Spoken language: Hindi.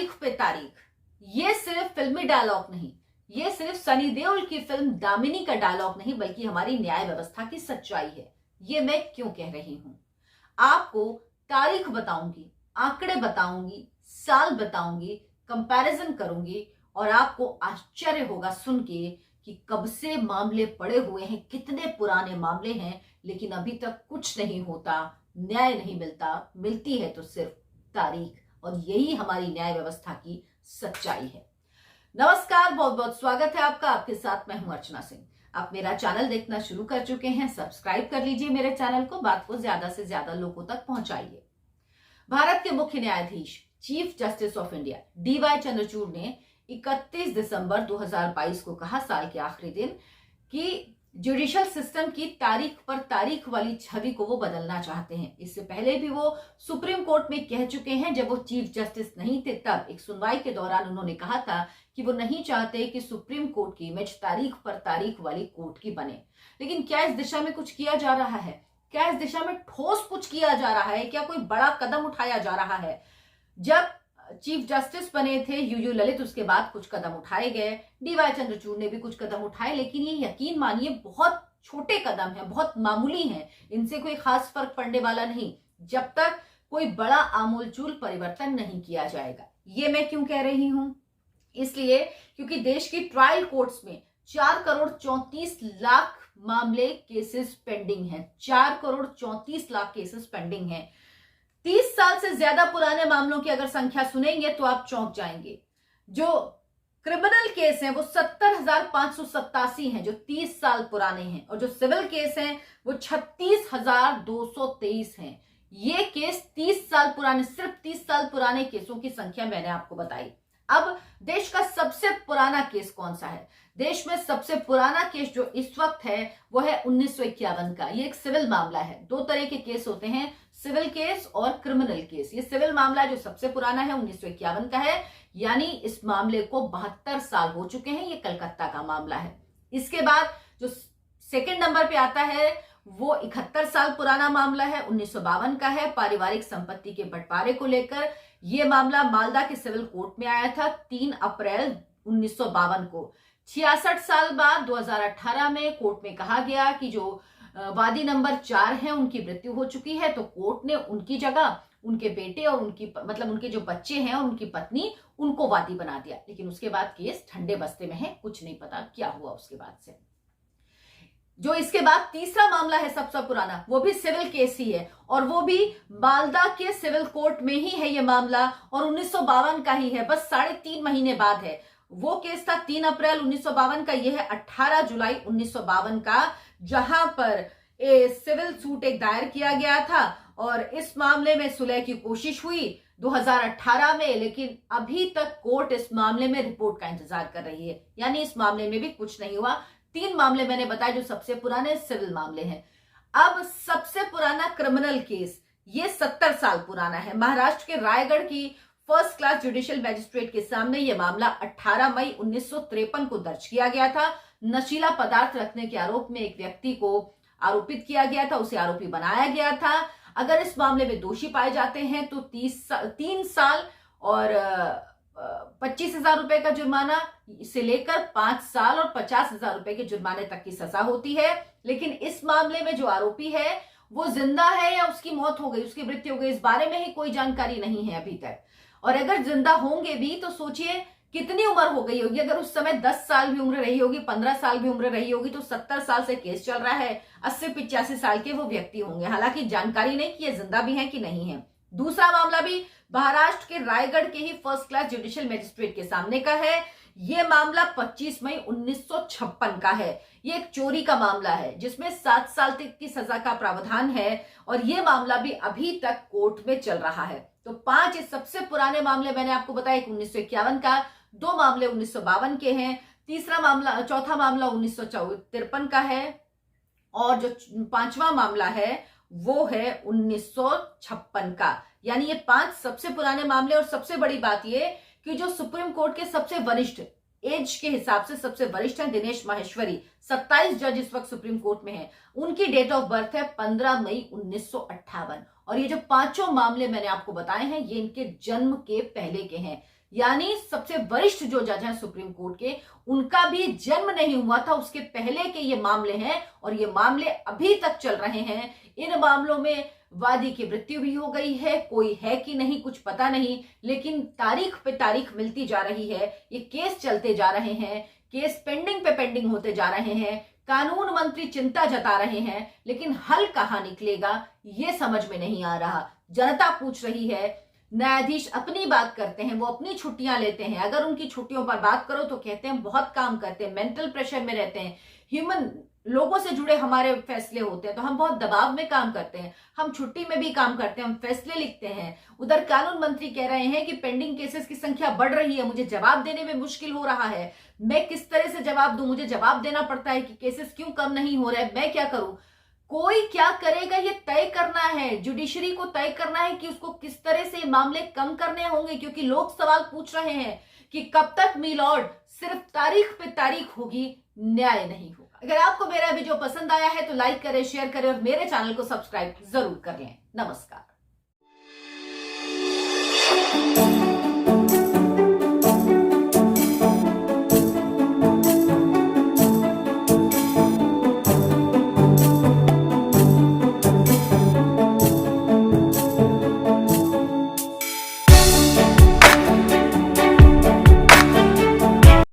तारीख पे तारीख, ये सिर्फ फिल्मी डायलॉग नहीं, ये सिर्फ सनी देओल की फिल्म दामिनी का डायलॉग नहीं, बल्कि हमारी न्याय व्यवस्था की सच्चाई है। ये मैं क्यों कह रही हूं? आपको तारीख बताऊंगी, आंकड़े बताऊंगी, साल बताऊंगी, कंपैरिजन करूंगी और आपको आश्चर्य होगा सुन के कि कब से मामले पड़े हुए हैं, कितने पुराने मामले हैं, लेकिन अभी तक कुछ नहीं होता, न्याय नहीं मिलता, मिलती है तो सिर्फ तारीख। और यही हमारी न्याय व्यवस्था की सच्चाई है। नमस्कार, बहुत बहुत स्वागत है आपका। आपके साथ मैं हूं अर्चना सिंह। आप मेरा चैनल देखना शुरू कर चुके हैं, सब्सक्राइब कर लीजिए मेरे चैनल को, बात को ज्यादा से ज्यादा लोगों तक पहुंचाइए। भारत के मुख्य न्यायाधीश chief justice of India DY Chandrachud ने 31 दिसंबर 2022 को कहा, साल के आखिरी दिन, कि जुडिशियल सिस्टम की तारीख पर तारीख वाली छवि को वो बदलना चाहते हैं। इससे पहले भी वो सुप्रीम कोर्ट में कह चुके हैं, जब वो चीफ जस्टिस नहीं थे तब एक सुनवाई के दौरान उन्होंने कहा था कि वो नहीं चाहते कि सुप्रीम कोर्ट की इमेज तारीख पर तारीख वाली कोर्ट की बने। लेकिन क्या इस दिशा में कुछ किया जा रहा है? क्या इस दिशा में ठोस कुछ किया जा रहा है? क्या कोई बड़ा कदम उठाया जा रहा है? जब चीफ जस्टिस बने थे UU ललित, उसके बाद कुछ कदम उठाए गए, DY चंद्रचूड़ ने भी कुछ कदम उठाए, लेकिन ये यकीन मानिए बहुत छोटे कदम हैं, बहुत मामूली हैं, इनसे कोई खास फर्क पड़ने वाला नहीं जब तक कोई बड़ा आमूलचूल परिवर्तन नहीं किया जाएगा। ये मैं क्यों कह रही हूं? इसलिए क्योंकि देश की ट्रायल कोर्ट्स में 4 करोड़ 34 लाख मामले केसेस पेंडिंग हैं। 4 करोड़ 34 लाख केसेस पेंडिंग हैं। 30 साल से ज्यादा पुराने मामलों की अगर संख्या सुनेंगे तो आप चौंक जाएंगे। जो क्रिमिनल केस हैं वो 70,587 हैं, जो 30 साल पुराने हैं, और जो सिविल केस हैं वो 36,223 हैं। ये केस 30 साल पुराने, सिर्फ 30 साल पुराने केसों की संख्या मैंने आपको बताई। अब देश का सबसे पुराना केस कौन सा है? देश में सबसे पुराना केस जो इस वक्त है वो है 1951 का। ये एक सिविल मामला है। 2 तरह के केस होते हैं, सिविल केस और क्रिमिनल केस। ये सिविल मामला जो सबसे पुराना है 1951 का है, यानी इस मामले को 72 साल हो चुके हैं। ये कलकत्ता का मामला है। इसके बाद जो सेकंड नंबर पे आता है वो 71 साल पुराना मामला है, 1952 का है, पारिवारिक संपत्ति के बंटवारे को लेकर। यह मामला मालदा के सिविल कोर्ट में आया था 3 अप्रैल 1952 को। 66 साल बाद 2018 में कोर्ट में कहा गया कि जो वादी नंबर 4 हैं उनकी मृत्यु हो चुकी है, तो कोर्ट ने उनकी जगह उनके बेटे और उनके जो बच्चे हैं और उनकी पत्नी, उनको वादी बना दिया। लेकिन उसके बाद केस ठंडे बस्ते में है, कुछ नहीं पता क्या हुआ उसके बाद से। जो इसके बाद तीसरा मामला है सबसे पुराना, वो भी सिविल केस ही है, और वो भी मालदा के सिविल कोर्ट में ही है ये मामला, और 1952 का ही है, बस 3.5 महीने बाद है। वो केस था 3 अप्रैल 1952 का, यह है 18 जुलाई 1952 का, जहां पर सिविल सूट एक दायर किया गया था, और इस मामले में सुलह की कोशिश हुई 2018 में, लेकिन अभी तक कोर्ट इस मामले में रिपोर्ट का इंतजार कर रही है, यानी इस मामले में भी कुछ नहीं हुआ। 3 मामले मैंने बताए जो सबसे पुराने सिविल मामले हैं। अब सबसे पुराना क्रिमिनल केस, ये 70 साल पुराना है। महाराष्ट्र के रायगढ़ की फर्स्ट क्लास जुडिशियल मैजिस्ट्रेट के सामने यह मामला 18 मई 1953 को दर्ज किया गया था। नशीला पदार्थ रखने के आरोप में एक व्यक्ति को आरोपित किया गया था, उसे आरोपी बनाया गया था। अगर इस मामले में दोषी पाए जाते हैं तो 3 साल और 25,000 रुपए का जुर्माना से लेकर 5 साल और 50,000 रुपए के जुर्माने तक की सजा होती है। लेकिन इस मामले में जो आरोपी है वो जिंदा है या उसकी मौत हो गई, उसकी मृत्यु हो गई, इस बारे में ही कोई जानकारी नहीं है अभी तक। और अगर जिंदा होंगे भी तो सोचिए कितनी उम्र हो गई होगी। अगर उस समय 10 साल भी उम्र रही होगी, 15 साल भी उम्र रही होगी, तो 70 साल से केस चल रहा है, 80-85 साल के वो व्यक्ति होंगे। हालांकि जानकारी नहीं कि ये जिंदा भी हैं कि नहीं है। दूसरा मामला भी महाराष्ट्र के रायगढ़ के ही फर्स्ट क्लास जुडिशियल मैजिस्ट्रेट के सामने का है। यह मामला 25 मई 1956 का है। ये एक चोरी का मामला है जिसमें 7 साल तक की सजा का प्रावधान है, और यह मामला भी अभी तक कोर्ट में चल रहा है। तो 5 सबसे पुराने मामले मैंने आपको बताया, 1951 का, 2 मामले 1952 के हैं, चौथा मामला 1953 का है, और जो 5वां मामला है वो है 1956 का। यानी ये 5 सबसे पुराने मामले। और सबसे बड़ी बात ये कि जो सुप्रीम कोर्ट के सबसे वरिष्ठ, एज के हिसाब से सबसे वरिष्ठ हैं, दिनेश माहेश्वरी, 27 जज इस वक्त सुप्रीम कोर्ट में हैं। उनकी डेट ऑफ बर्थ है 15 मई 1958। और ये जो 5 मामले मैंने आपको बताए हैं ये इनके जन्म के पहले के हैं। यानी सबसे वरिष्ठ जो जज हैं सुप्रीम कोर्ट के, उनका भी जन्म नहीं हुआ था उसके पहले के ये मामले हैं और ये मामले अभी तक चल रहे हैं। इन मामलों में वादी की मृत्यु भी हो गई है, कोई है कि नहीं कुछ पता नहीं, लेकिन तारीख पे तारीख मिलती जा रही है, ये केस चलते जा रहे हैं, केस पेंडिंग पे पेंडिंग होते जा रहे हैं, कानून मंत्री चिंता जता रहे हैं, लेकिन हल कहां निकलेगा ये समझ में नहीं आ रहा। जनता पूछ रही है, न्यायाधीश अपनी बात करते हैं, वो अपनी छुट्टियां लेते हैं, अगर उनकी छुट्टियों पर बात करो तो कहते हैं बहुत काम करते हैं, मेंटल प्रेशर में रहते हैं, ह्यूमन लोगों से जुड़े हमारे फैसले होते हैं तो हम बहुत दबाव में काम करते हैं, हम छुट्टी में भी काम करते हैं, हम फैसले लिखते हैं। उधर कानून मंत्री कह रहे हैं कि पेंडिंग केसेस की संख्या बढ़ रही है, मुझे जवाब देने में मुश्किल हो रहा है, मैं किस तरह से जवाब दूं, मुझे जवाब देना पड़ता है कि केसेस क्यों कम नहीं हो रहे, मैं क्या करूं। कोई क्या करेगा ये तय करना है, जुडिशरी को तय करना है कि उसको किस तरह से मामले कम करने होंगे, क्योंकि लोग सवाल पूछ रहे हैं कि कब तक मिलॉर्ड सिर्फ तारीख पे तारीख होगी, न्याय नहीं होगा। अगर आपको मेरा वीडियो पसंद आया है तो लाइक करें, शेयर करें और मेरे चैनल को सब्सक्राइब जरूर कर लें। नमस्कार।